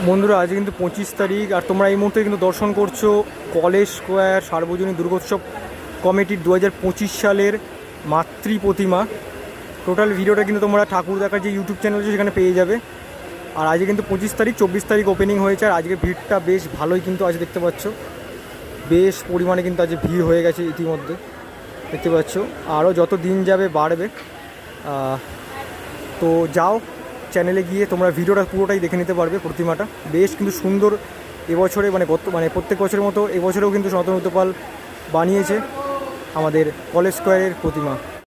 বন্ধুরা আজ কিন্তু 25 তারিখ আর তোমরা এই মুহূর্তে কিন্তু দর্শন করছো কলেজ স্কোয়ার সার্বজনীন দুর্গোৎসব কমিটির 2025 সালের মাতৃ প্রতিমা। টোটাল ভিডিওটা কিন্তু তোমরা ঠাকুর দেখার যে ইউটিউব চ্যানেল আছে সেখানে পেয়ে যাবে। আর আজকে কিন্তু 25 তারিখ, 24 তারিখ ওপেনিং হয়েছে। আর আজকে ভিড়টা বেশ ভালোই কিন্তু আজ দেখতে পাচ্ছ, বেশ পরিমাণে কিন্তু আজ ভিড় হয়ে গেছে ইতিমধ্যে দেখতে পাচ্ছ। আরও যত দিন যাবে বাড়বে। তো যাও চ্যানেলে গিয়ে তোমরা ভিডিওটা পুরোটাই দেখে নিতে পারবে। প্রতিমাটা বেশ কিন্তু সুন্দর এবছরে, মানে প্রত্যেক বছরের মতো এবছরেও কিন্তু সনাতন উত্তপাল বানিয়েছে আমাদের কলেজ স্কোয়ারের প্রতিমা।